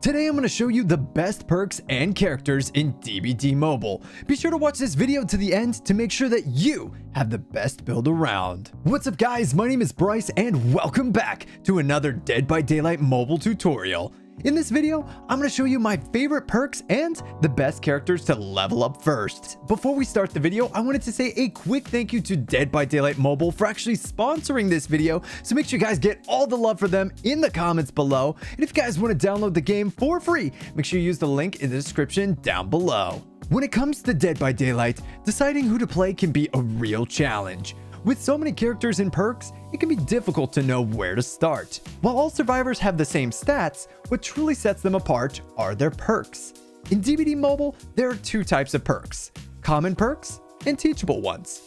Today I'm going to show you the best perks and characters in DBD Mobile. Be sure to watch this video to the end to make sure that you have the best build around. What's up guys, my name is Bryce and welcome back to another Dead by Daylight mobile tutorial. In this video, I'm going to show you my favorite perks and the best characters to level up first. Before we start the video, I wanted to say a quick thank you to Dead by Daylight Mobile for actually sponsoring this video, so make sure you guys get all the love for them in the comments below. And if you guys want to download the game for free, make sure you use the link in the description down below. When it comes to Dead by Daylight, deciding who to play can be a real challenge. With so many characters and perks, it can be difficult to know where to start. While all survivors have the same stats, what truly sets them apart are their perks. In DBD Mobile, there are two types of perks: common perks and teachable ones.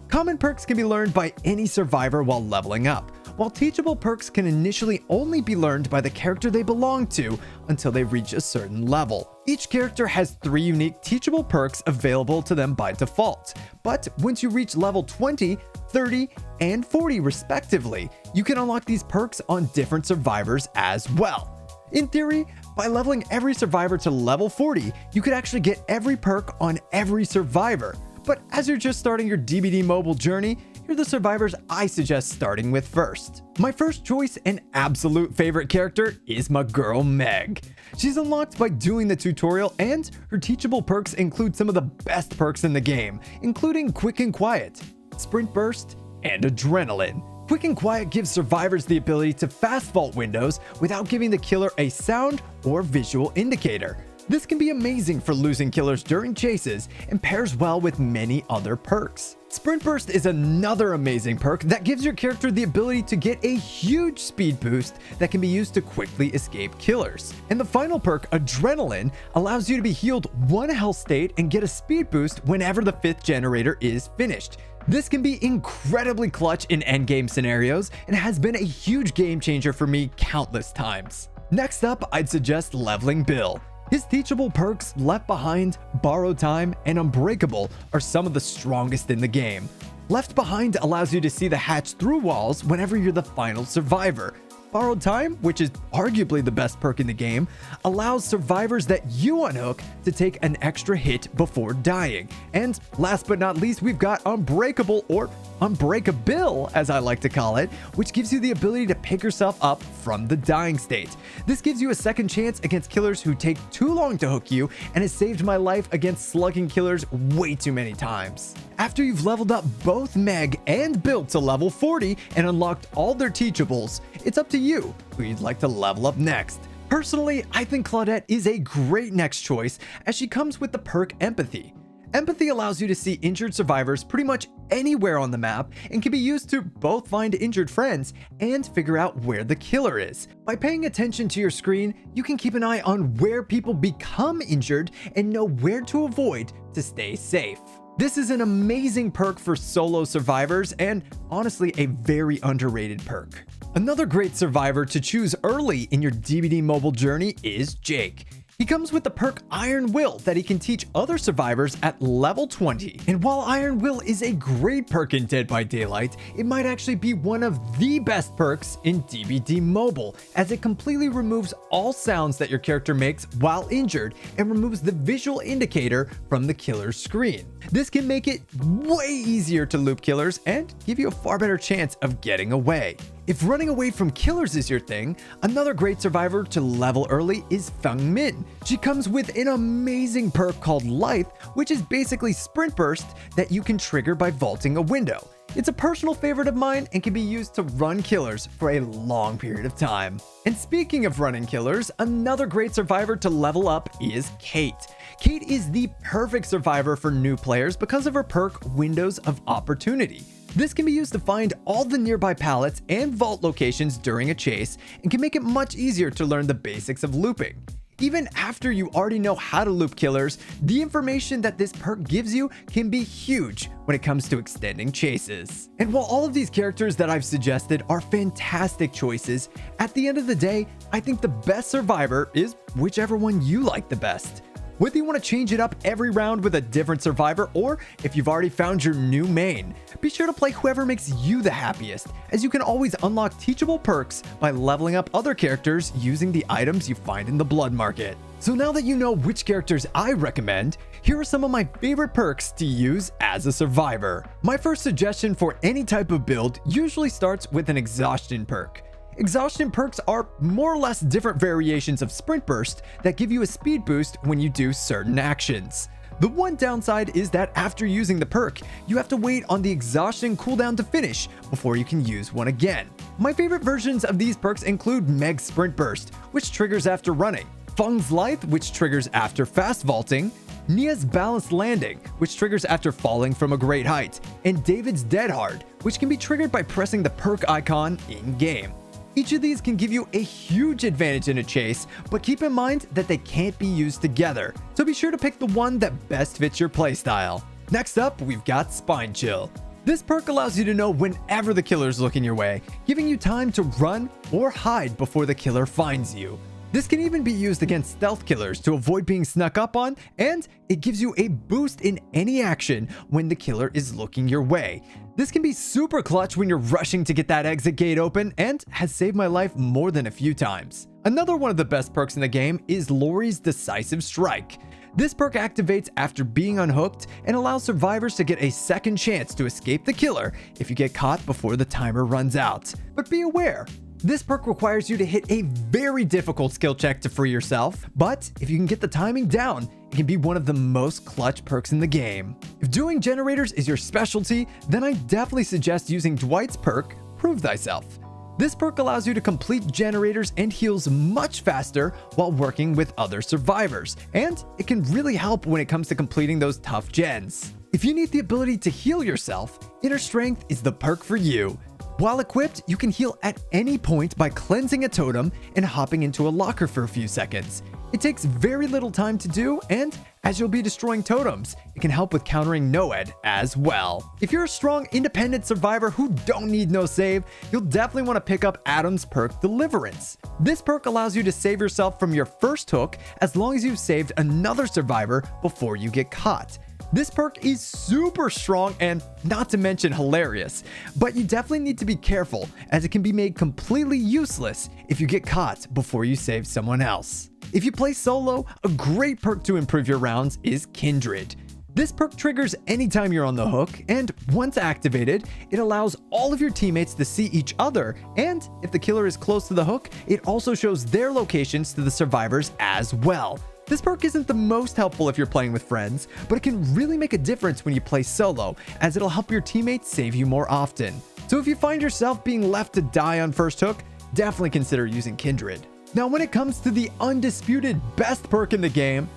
Common perks can be learned by any survivor while leveling up, while teachable perks can initially only be learned by the character they belong to until they reach a certain level. Each character has 3 unique teachable perks available to them by default, but once you reach level 20, 30, and 40 respectively, you can unlock these perks on different survivors as well. In theory, by leveling every survivor to level 40, you could actually get every perk on every survivor. But as you're just starting your DBD Mobile journey, here are the survivors I suggest starting with first. My first choice and absolute favorite character is my girl Meg. She's unlocked by doing the tutorial, and her teachable perks include some of the best perks in the game, including Quick and Quiet, Sprint Burst, and Adrenaline. Quick and Quiet gives survivors the ability to fast vault windows without giving the killer a sound or visual indicator. This can be amazing for losing killers during chases and pairs well with many other perks. Sprint Burst is another amazing perk that gives your character the ability to get a huge speed boost that can be used to quickly escape killers. And the final perk, Adrenaline, allows you to be healed 1 health state and get a speed boost whenever the 5th generator is finished. This can be incredibly clutch in endgame scenarios and has been a huge game changer for me countless times. Next up, I'd suggest leveling Bill. His teachable perks, Left Behind, Borrowed Time, and Unbreakable, are some of the strongest in the game. Left Behind allows you to see the hatch through walls whenever you're the final survivor. Borrowed Time, which is arguably the best perk in the game, allows survivors that you unhook to take an extra hit before dying. And last but not least, we've got Unbreakable, or Unbreakable as I like to call it, which gives you the ability to pick yourself up from the dying state. This gives you a second chance against killers who take too long to hook you, and has saved my life against slugging killers way too many times. After you've leveled up both Meg and Bill to level 40 and unlocked all their teachables, it's up to you who you'd like to level up next. Personally, I think Claudette is a great next choice as she comes with the perk Empathy. Empathy allows you to see injured survivors pretty much anywhere on the map and can be used to both find injured friends and figure out where the killer is. By paying attention to your screen, you can keep an eye on where people become injured and know where to avoid to stay safe. This is an amazing perk for solo survivors and honestly a very underrated perk. Another great survivor to choose early in your DBD Mobile journey is Jake. He comes with the perk Iron Will that he can teach other survivors at level 20. And while Iron Will is a great perk in Dead by Daylight, it might actually be one of the best perks in DBD Mobile, as it completely removes all sounds that your character makes while injured and removes the visual indicator from the killer's screen. This can make it way easier to loop killers and give you a far better chance of getting away. If running away from killers is your thing, another great survivor to level early is Fang. She comes with an amazing perk called Lithe, which is basically Sprint Burst that you can trigger by vaulting a window. It's a personal favorite of mine and can be used to run killers for a long period of time. And speaking of running killers, another great survivor to level up is Kate. Kate is the perfect survivor for new players because of her perk Windows of Opportunity. This can be used to find all the nearby pallets and vault locations during a chase and can make it much easier to learn the basics of looping. Even after you already know how to loop killers, the information that this perk gives you can be huge when it comes to extending chases. And while all of these characters that I've suggested are fantastic choices, at the end of the day, I think the best survivor is whichever one you like the best. Whether you want to change it up every round with a different survivor, or if you've already found your new main, be sure to play whoever makes you the happiest, as you can always unlock teachable perks by leveling up other characters using the items you find in the blood market. So now that you know which characters I recommend, here are some of my favorite perks to use as a survivor. My first suggestion for any type of build usually starts with an exhaustion perk. Exhaustion perks are more or less different variations of sprint burst that give you a speed boost when you do certain actions. The one downside is that after using the perk, you have to wait on the exhaustion cooldown to finish before you can use one again. My favorite versions of these perks include Meg's Sprint Burst, which triggers after running, Fang's Lithe, which triggers after fast vaulting, Nia's Balanced Landing, which triggers after falling from a great height, and David's Dead Hard, which can be triggered by pressing the perk icon in-game. Each of these can give you a huge advantage in a chase, but keep in mind that they can't be used together, so be sure to pick the one that best fits your playstyle. Next up, we've got Spine Chill. This perk allows you to know whenever the killer's looking your way, giving you time to run or hide before the killer finds you. This can even be used against stealth killers to avoid being snuck up on, and it gives you a boost in any action when the killer is looking your way. This can be super clutch when you're rushing to get that exit gate open, and has saved my life more than a few times. Another one of the best perks in the game is Lori's Decisive Strike. This perk activates after being unhooked and allows survivors to get a second chance to escape the killer if you get caught before the timer runs out. But be aware, this perk requires you to hit a very difficult skill check to free yourself, but if you can get the timing down, it can be one of the most clutch perks in the game. If doing generators is your specialty, then I definitely suggest using Dwight's perk, Prove Thyself. This perk allows you to complete generators and heals much faster while working with other survivors, and it can really help when it comes to completing those tough gens. If you need the ability to heal yourself, Inner Strength is the perk for you. While equipped, you can heal at any point by cleansing a totem and hopping into a locker for a few seconds. It takes very little time to do, and as you'll be destroying totems, it can help with countering Noed as well. If you're a strong, independent survivor who don't need no save, you'll definitely want to pick up Adam's perk Deliverance. This perk allows you to save yourself from your first hook as long as you've saved another survivor before you get caught. This perk is super strong and not to mention hilarious, but you definitely need to be careful as it can be made completely useless if you get caught before you save someone else. If you play solo, a great perk to improve your rounds is Kindred. This perk triggers anytime you're on the hook, and once activated, it allows all of your teammates to see each other, and if the killer is close to the hook, it also shows their locations to the survivors as well. This perk isn't the most helpful if you're playing with friends, but it can really make a difference when you play solo, as it'll help your teammates save you more often. So if you find yourself being left to die on first hook, definitely consider using Kindred. Now when it comes to the undisputed best perk in the game,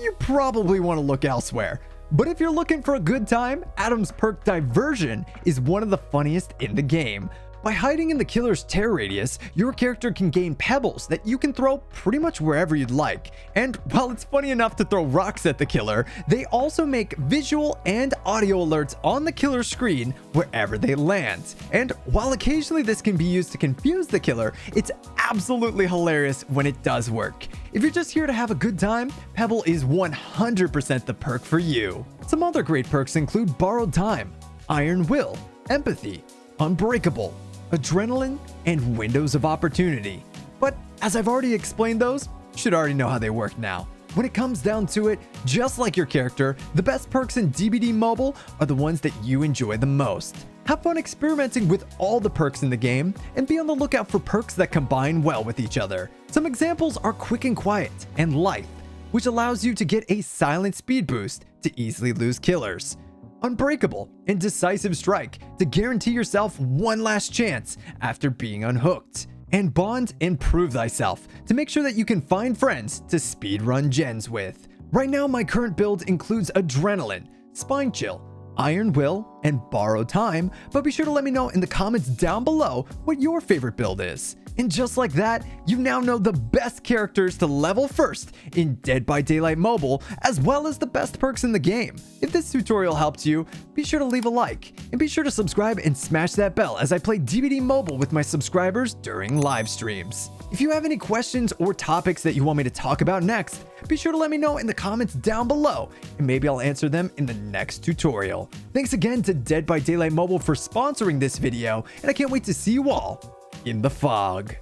you probably want to look elsewhere. But if you're looking for a good time, Adam's perk Diversion is one of the funniest in the game. By hiding in the killer's tear radius, your character can gain pebbles that you can throw pretty much wherever you'd like. And while it's funny enough to throw rocks at the killer, they also make visual and audio alerts on the killer's screen wherever they land. And while occasionally this can be used to confuse the killer, it's absolutely hilarious when it does work. If you're just here to have a good time, Pebble is 100% the perk for you. Some other great perks include Borrowed Time, Iron Will, Empathy, Unbreakable, Adrenaline, and Windows of Opportunity. But as I've already explained those, you should already know how they work now. When it comes down to it, just like your character, the best perks in DBD Mobile are the ones that you enjoy the most. Have fun experimenting with all the perks in the game, and be on the lookout for perks that combine well with each other. Some examples are Quick and Quiet and Lithe, which allows you to get a silent speed boost to easily lose killers. Unbreakable and Decisive Strike to guarantee yourself one last chance after being unhooked. And Bond and Prove Thyself to make sure that you can find friends to speedrun gens with. Right now, my current build includes Adrenaline, Spine Chill, Iron Will, and Borrowed Time, but be sure to let me know in the comments down below what your favorite build is. And just like that, you now know the best characters to level first in Dead by Daylight Mobile, as well as the best perks in the game. If this tutorial helped you, be sure to leave a like, and be sure to subscribe and smash that bell as I play DBD Mobile with my subscribers during live streams. If you have any questions or topics that you want me to talk about next, be sure to let me know in the comments down below, and maybe I'll answer them in the next tutorial. Thanks again to Dead by Daylight Mobile for sponsoring this video, and I can't wait to see you all in the fog.